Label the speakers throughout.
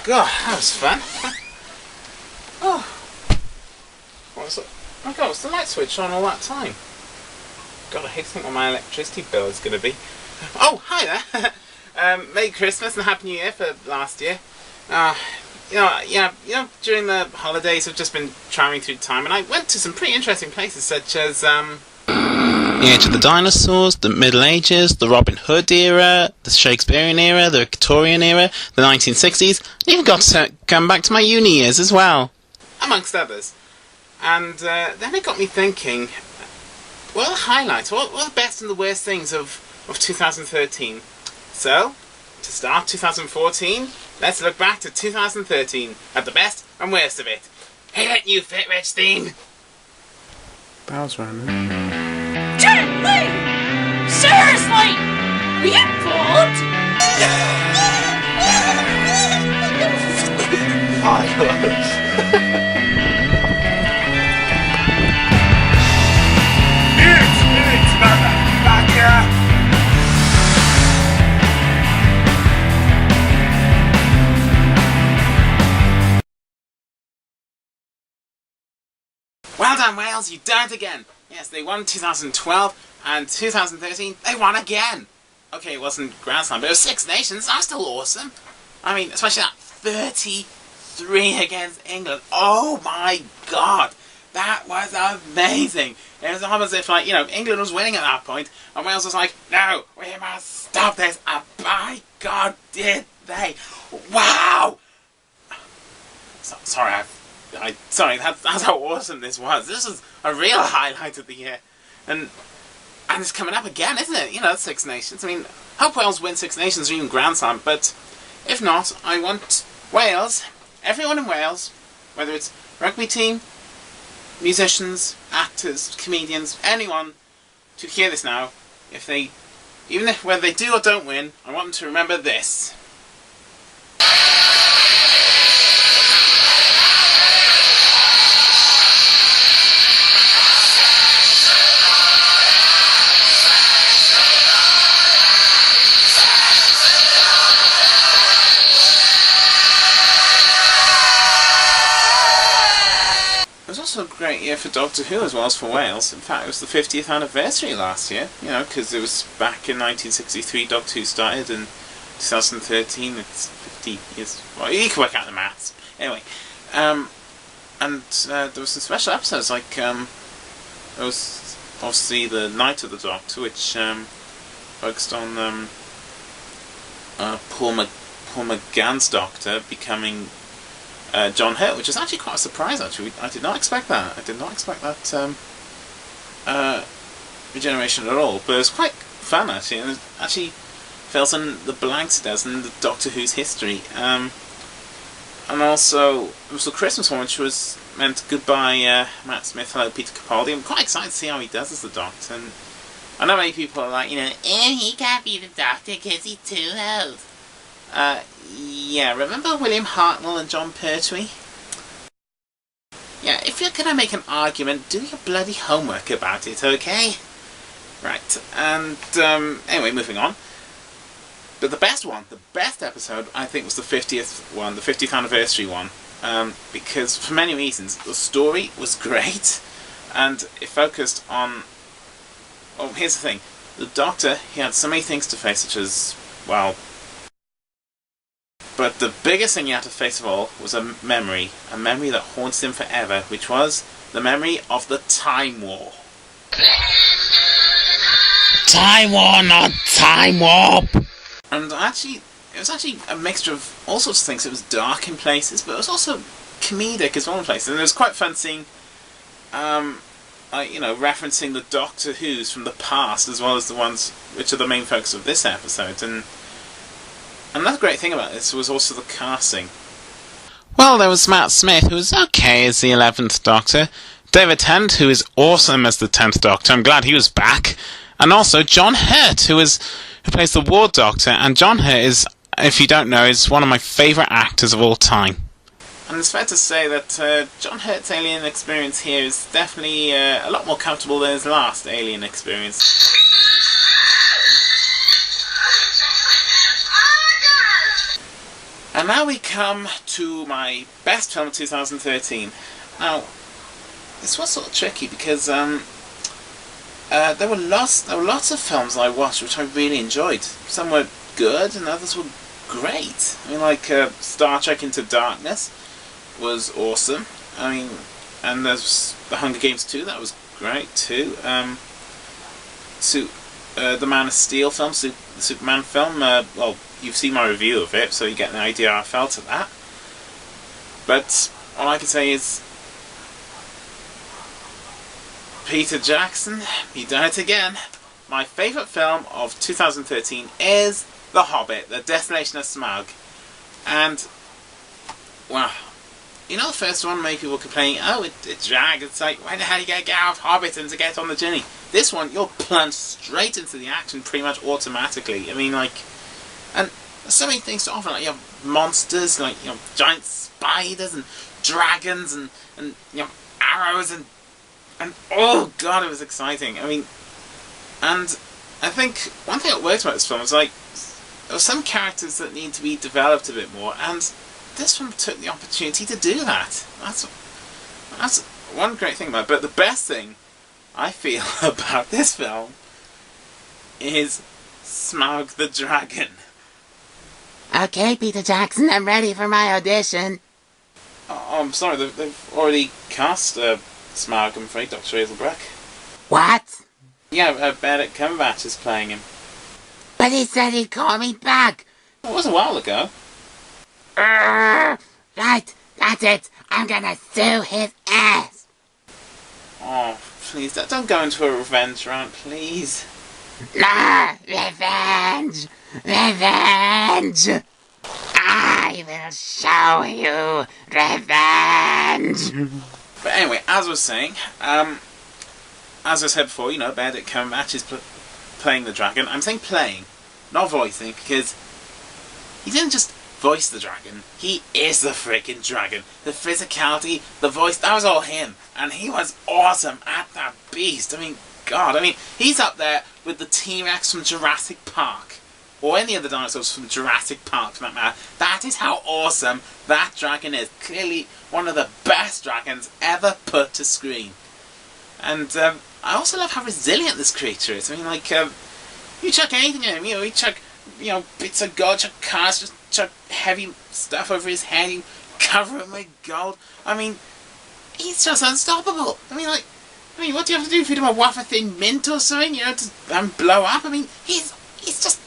Speaker 1: God, that was fun. Oh. What was it? Oh God, was the light switch on all that time? God, I hate to think what my electricity bill is going to be. Oh, hi there. Merry Christmas and Happy New Year for last year. During the holidays I've just been travelling through time and I went to some pretty interesting places such as, the age of the dinosaurs, the Middle Ages, the Robin Hood era, the Shakespearean era, the Victorian era, the 1960s, and even got to come back to my uni years as well, amongst others. And then it got me thinking, what are the highlights, what are the best and the worst things of 2013? So, to start 2014, let's look back to 2013 at the best and worst of it. Hey, that new Fit Rich theme! Bow's running.
Speaker 2: Gently! Seriously! Are you bored?
Speaker 3: It's motherfucker!
Speaker 1: Well done, Wales, you done it again! Yes, they won 2012, and 2013, they won again! Okay, it wasn't Grand Slam, but it was Six Nations, that's still awesome! I mean, especially that 33 against England. Oh my God! That was amazing! It was almost as if, like, England was winning at that point, and Wales was like, no, we must stop this, and by God did they! Wow! Sorry, that's how awesome this was. This was a real highlight of the year. And it's coming up again, isn't it? Six Nations. I mean, hope Wales win Six Nations or even Grand Slam, but if not, I want Wales, everyone in Wales, whether it's rugby team, musicians, actors, comedians, anyone, to hear this now. Whether they do or don't win, I want them to remember this. It was also a great year for Doctor Who as well as for Wales. In fact, it was the 50th anniversary last year, because it was back in 1963 Doctor Who started, and 2013 it's 50 years. Well, you can work out the maths. Anyway, and there were some special episodes, like there was obviously the Night of the Doctor, which focused on Paul McGann's Doctor becoming John Hurt, which was actually quite a surprise. Actually, I did not expect that. I did not expect that regeneration at all. But it was quite fun actually, and it actually fills in the blanks it does in the Doctor Who's history. And also it was the Christmas one, which was meant goodbye Matt Smith, hello Peter Capaldi. I'm quite excited to see how he does as the Doctor. And I know many people are like, he can't be the Doctor because he's too old. Yeah, remember William Hartnell and John Pertwee? Yeah, if you're gonna make an argument, do your bloody homework about it, okay? Right, and anyway, moving on. But the best episode, I think, was the 50th one, the 50th anniversary one, because for many reasons. The story was great, and it focused on... Oh, here's the thing. The Doctor, he had so many things to face, such as, well... But the biggest thing he had to face of all was a memory that haunts him forever, which was the memory of the Time War. Time War, not Time Warp! And actually, it was actually a mixture of all sorts of things. It was dark in places, but it was also comedic as well in places. And it was quite fun seeing, referencing the Doctor Who's from the past, as well as the ones which are the main focus of this episode. And another great thing about this was also the casting. Well, there was Matt Smith, who was okay as the 11th Doctor. David Tennant, who is awesome as the 10th Doctor. I'm glad he was back. And also John Hurt, who plays the Ward Doctor. And John Hurt is, if you don't know, is one of my favourite actors of all time. And it's fair to say that John Hurt's alien experience here is definitely a lot more comfortable than his last alien experience. And now we come to my best film of 2013. Now, this was sort of tricky because there were lots of films I watched which I really enjoyed. Some were good and others were great. I mean, like Star Trek Into Darkness was awesome. I mean, and there's The Hunger Games 2, that was great too. The Man of Steel film, the Superman film, well, you've seen my review of it, so you get an idea how I felt of that. But all I can say is, Peter Jackson, he done it again. My favourite film of 2013 is The Hobbit, The Desolation of Smaug. And, well, you know the first one, many people complaining, oh, it dragged, it's like, why the hell you gotta get out of Hobbiton to get on the journey? This one, you're plunged straight into the action pretty much automatically. I mean, like, and there's so many things to offer, like, you have monsters, like, you know, giant spiders and dragons and you know, arrows and oh god, it was exciting. I mean, and I think one thing that worked about this film was, like, there were some characters that need to be developed a bit more, and this one took the opportunity to do that. That's one great thing about it. But the best thing I feel about this film is Smaug the Dragon.
Speaker 4: Okay, Peter Jackson, I'm ready for my audition.
Speaker 1: Oh, I'm sorry, they've already cast Smaug, I'm afraid, Dr. Hazelbrook.
Speaker 4: What?
Speaker 1: Yeah, Benedict Cumberbatch is playing him.
Speaker 4: But he said he'd call me back.
Speaker 1: It was a while ago.
Speaker 4: Right, that's it. I'm gonna sue his ass.
Speaker 1: Oh, please, don't go into a revenge rant, please.
Speaker 4: Nah, revenge! Revenge! I will show you revenge!
Speaker 1: But anyway, as I was saying, as I said before, you know, Benedict Cumberbatch is playing the dragon. I'm saying playing, not voicing, because he didn't just voice the dragon, he is the freaking dragon. The physicality, the voice, that was all him. And he was awesome at that beast. I mean, God, I mean, he's up there with the T-Rex from Jurassic Park. Or any of the dinosaurs from Jurassic Park, for that matter. That is how awesome that dragon is. Clearly one of the best dragons ever put to screen. And I also love how resilient this creature is. I mean, like, you chuck anything at him, you know, you chuck, you know, bits of gold, chuck cars, just chuck heavy stuff over his head, you cover him with gold. I mean, he's just unstoppable. I mean, what do you have to do? Feed him a wafer thin mint or something, you know, to blow up? I mean, he's just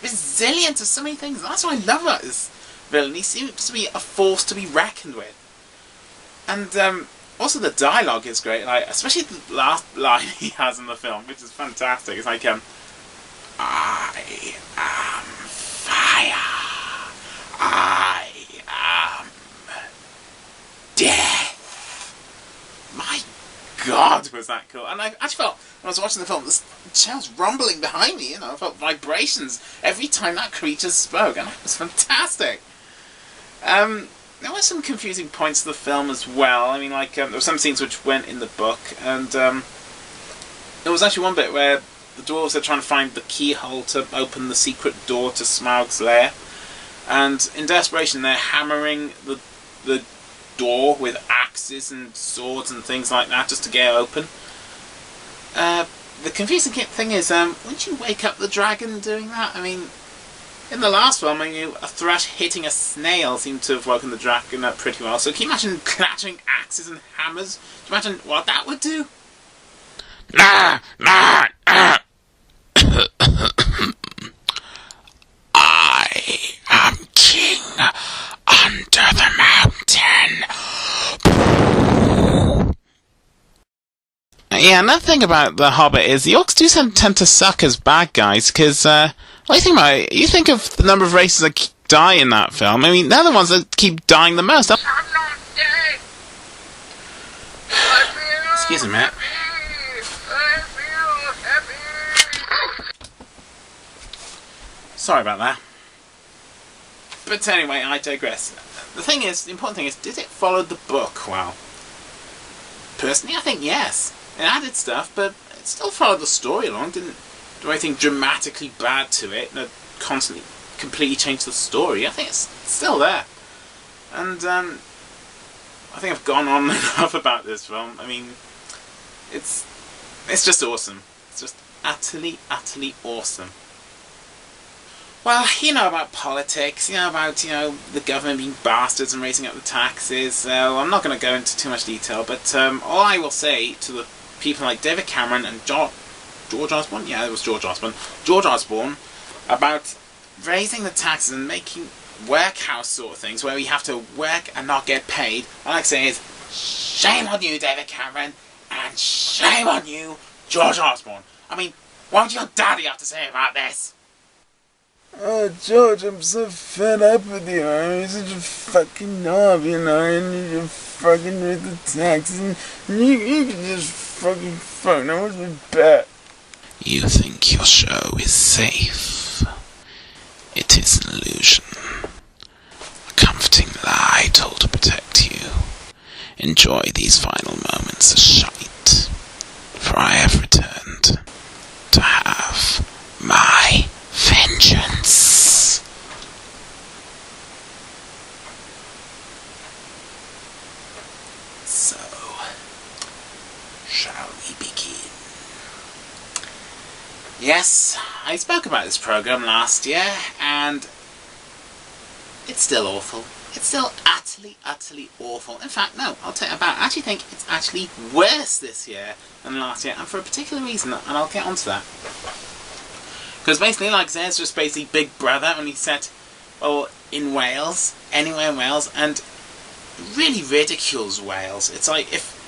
Speaker 1: resilient to so many things. That's what I love about this villain. He seems to be a force to be reckoned with. And also the dialogue is great, like, especially the last line he has in the film, which is fantastic. It's like, I am fire. I am death. My God, was that cool. And I actually felt, when I was watching the film, the chair was rumbling behind me, you know, I felt vibrations every time that creature spoke, and it was fantastic. There were some confusing points to the film as well. I mean, like, there were some scenes which went in the book, and there was actually one bit where the dwarves are trying to find the keyhole to open the secret door to Smaug's lair, and in desperation they're hammering the door with axes and swords and things like that just to get it open. The confusing thing is, wouldn't you wake up the dragon doing that? I mean, in the last film, I mean, a thrush hitting a snail seemed to have woken the dragon up pretty well, so can you imagine clattering axes and hammers? Can you imagine what that would do?
Speaker 4: I am king under the mountain.
Speaker 1: Yeah, another thing about The Hobbit is the orcs do tend to suck as bad guys, because, what do you think about it? You think of the number of races that die in that film. I mean, they're the ones that keep dying the most.
Speaker 2: I'm not dead.
Speaker 1: Excuse me, Matt.
Speaker 2: I feel happy.
Speaker 1: Sorry about that. But anyway, I digress. The thing is, the important thing is, did it follow the book well? Personally, I think yes. It added stuff, but it still followed the story along. Didn't do anything dramatically bad to it. Constantly completely changed the story. I think it's still there. And I think I've gone on enough about this film. I mean, it's just awesome. It's just utterly, utterly awesome. Well, you know about politics, you know about, the government being bastards and raising up the taxes, so I'm not going to go into too much detail, but all I will say to the people like David Cameron and George Osborne? Yeah, it was George Osborne. George Osborne, about raising the taxes and making workhouse sort of things where we have to work and not get paid. All I like to say is, shame on you, David Cameron, and shame on you, George Osborne. I mean, what would your daddy have to say about this?
Speaker 5: Oh, George, I'm so fed up with you. You're such a fucking knob, and you're fucking with the taxes, and you can just fucking fuck. Now, what's my bet?
Speaker 1: You think your show is safe. It is an illusion. A comforting lie told to protect you. Enjoy these final moments of shite, for I have returned to have my vengeance. So, shall we begin? Yes, I spoke about this program last year, and it's still awful. It's still utterly, utterly awful. In fact, no, I'll tell you about it. I actually think it's actually worse this year than last year, and for a particular reason, and I'll get onto that. Because basically, like I said, it's just basically Big Brother, only set, well, in Wales, anywhere in Wales, and really ridicules Wales. It's like, if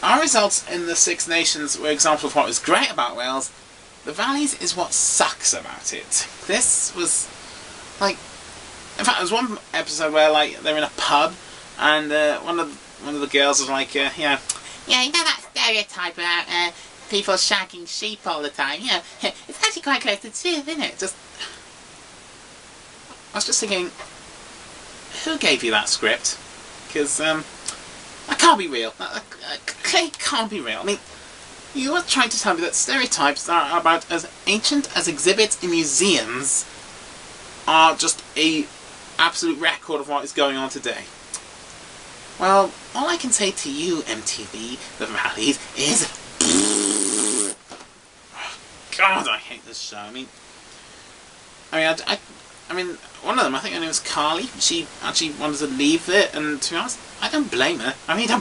Speaker 1: our results in the Six Nations were examples of what was great about Wales, the Valleys is what sucks about it. This was, like, in fact, there was one episode where, like, they're in a pub, and one of the girls was like, yeah, you know that stereotype about people shagging sheep all the time. It's actually quite close to truth, isn't it? I was just thinking, who gave you that script? Because that can't be real. That can't be real. I mean, you are trying to tell me that stereotypes are about as ancient as exhibits in museums are just a absolute record of what is going on today. Well, all I can say to you, MTV, the Valleys, is God, I hate this show. I mean, one of them, I think her name was Carly. She actually wanted to leave it, and to be honest, I don't blame her. I mean, who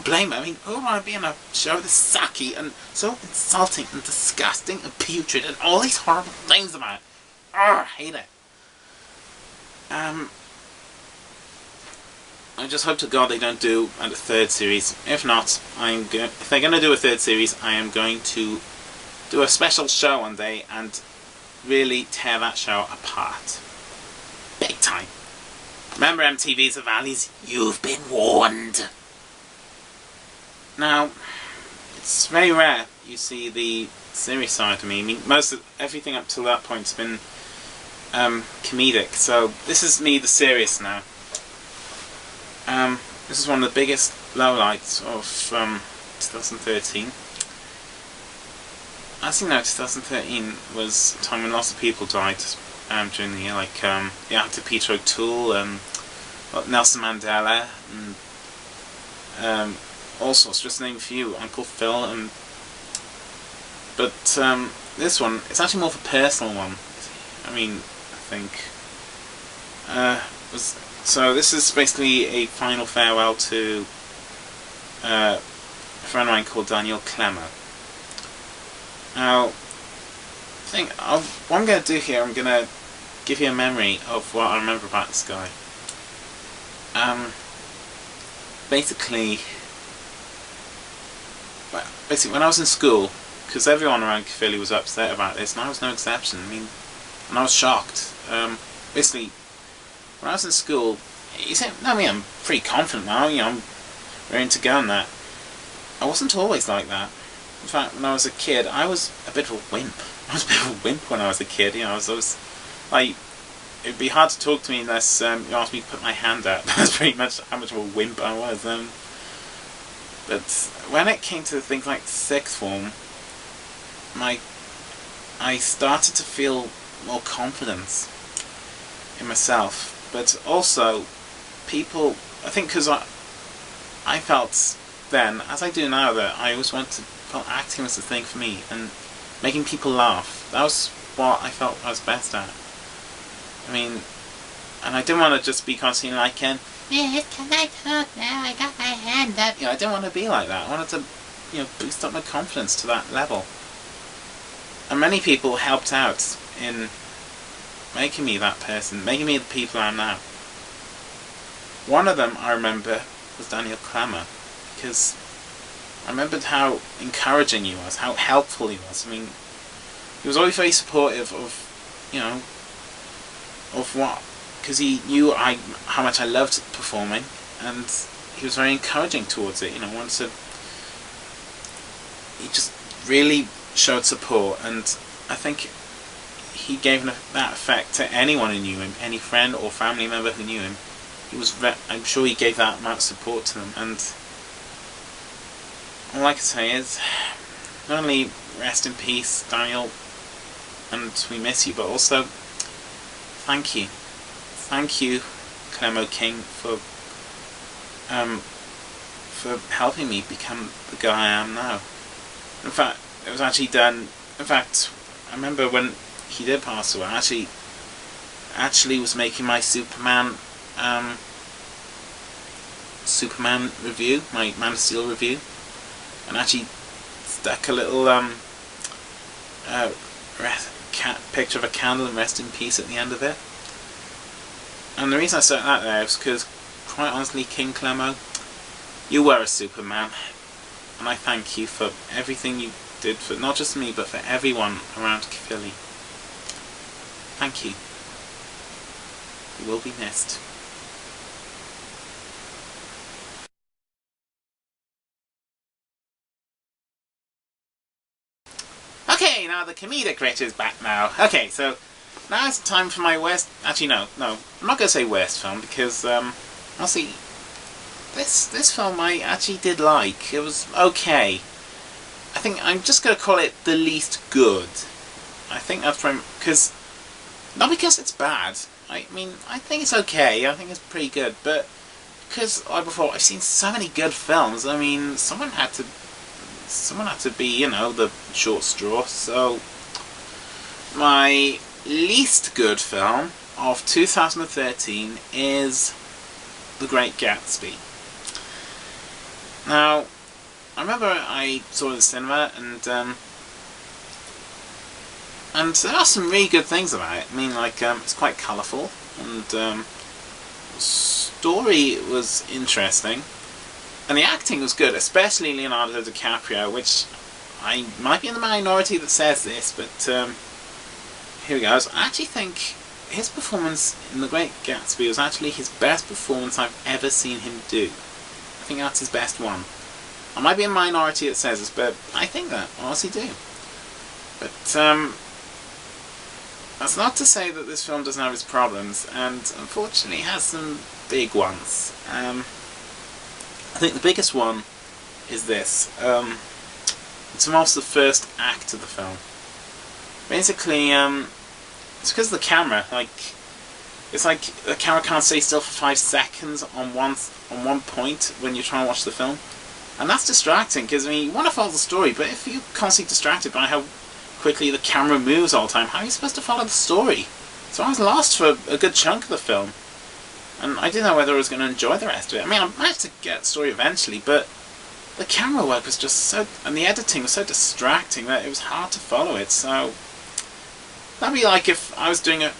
Speaker 1: would want to be in a show that's sucky and so insulting and disgusting and putrid and all these horrible things about it? I hate it. I just hope to God they don't do a third series. If not, if they're going to do a third series, I am going to do a special show one day and really tear that show apart. Big time. Remember, MTV's The Valleys, you've been warned. Now, it's very rare you see the serious side of me. I mean, most of everything up till that point's been comedic, so this is me, the serious now. This is one of the biggest lowlights of 2013. Actually, no, 2013 was a time when lots of people died during the year, like the actor Peter O'Toole, Nelson Mandela, and all sorts, just to name a few, Uncle Phil, but this one, it's actually more of a personal one. I mean, I think, so this is basically a final farewell to a friend of mine called Daniel Clemmer. Now, what I'm going to do here, I'm going to give you a memory of what I remember about this guy. Basically, when I was in school, because everyone around Philly was upset about this, and I was no exception. I mean, and I was shocked. Basically, when I was in school, you say, no, I mean, I'm pretty confident now, I'm ready to go on that. I wasn't always like that. In fact, when I was a kid, I was a bit of a wimp. I was a bit of a wimp when I was a kid, I was like, it'd be hard to talk to me unless you asked me to put my hand out. That's pretty much how much of a wimp I was. But when it came to things like sixth form, I started to feel more confidence. in myself, but also people. I think because I felt then, as I do now, that I always felt acting was the thing for me, and making people laugh. That was what I felt I was best at. I mean, and I didn't want to just be constantly like,
Speaker 4: Miss, can I talk now? I got my hand up.
Speaker 1: I didn't want to be like that. I wanted to, boost up my confidence to that level. And many people helped out in making me that person, making me the people I am now. One of them, I remember, was Daniel Clammer, because I remembered how encouraging he was, how helpful he was. I mean, he was always very supportive of, of what, because he knew how much I loved performing, and he was very encouraging towards it. He just really showed support, and I think he gave that effect to anyone who knew him, any friend or family member who knew him. I'm sure he gave that amount of support to them, and all I can say is, not only rest in peace, Daniel, and we miss you, but also thank you. Thank you, Clemo King, for helping me become the guy I am now. In fact, it was actually done. In fact, I remember when he did pass away, I actually was making my Superman review, my Man of Steel review, and actually stuck a little picture of a candle and rest in peace at the end of it. And the reason I stuck that there is because, quite honestly, King Clemo, you were a Superman, and I thank you for everything you did for not just me, but for everyone around Caerphilly. Thank you. You will be missed. Okay, now the comedic Rich is back now. Okay, so now it's time for my worst. Actually, no, I'm not going to say worst film, because honestly, this film I actually did like. It was okay. I think I'm just going to call it the least good. I think that's because not because it's bad. I mean, I think it's okay. I think it's pretty good, but because I've seen so many good films. I mean, someone had to be, the short straw. So my least good film of 2013 is The Great Gatsby. Now, I remember I saw it in the cinema, and there are some really good things about it. I mean, like, it's quite colourful, and the story was interesting, and the acting was good, especially Leonardo DiCaprio, which I might be in the minority that says this, but here we go. I actually think his performance in The Great Gatsby was actually his best performance I've ever seen him do. I think that's his best one. I might be in the minority that says this, but I think that, I honestly do. But that's not to say that this film doesn't have its problems, and unfortunately it has some big ones. I think the biggest one is this. It's almost the first act of the film. Basically, it's because of the camera. It's like the camera can't stay still for 5 seconds on one point when you're trying to watch the film, and that's distracting. Because I mean, you want to follow the story, but if you're constantly distracted by how quickly the camera moves all the time, how are you supposed to follow the story? So I was lost for a good chunk of the film, and I didn't know whether I was going to enjoy the rest of it. I mean, I managed to get the story eventually, but the camera work was just and the editing was so distracting that it was hard to follow it. So that'd be like if I was doing I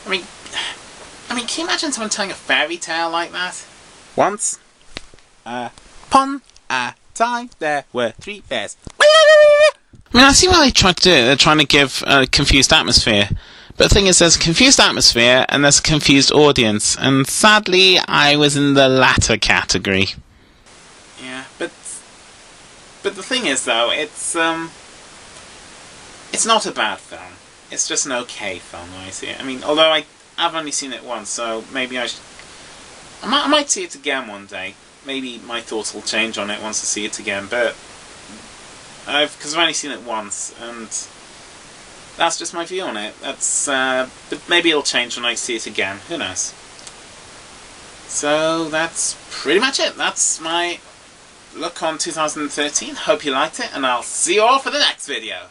Speaker 1: mean, can you imagine someone telling a fairy tale like that? Once upon a time there were 3 bears. I mean, I see why they tried to do it. They're trying to give a confused atmosphere. But the thing is, there's a confused atmosphere and there's a confused audience. And sadly, I was in the latter category. Yeah, but the thing is, though, it's not a bad film. It's just an okay film, I see it. I mean, although I've only seen it once, so maybe I might see it again one day. Maybe my thoughts will change on it once I see it again, but because I've only seen it once, and that's just my view on it. That's but maybe it'll change when I see it again. Who knows? So that's pretty much it. That's my look on 2013. Hope you liked it, and I'll see you all for the next video.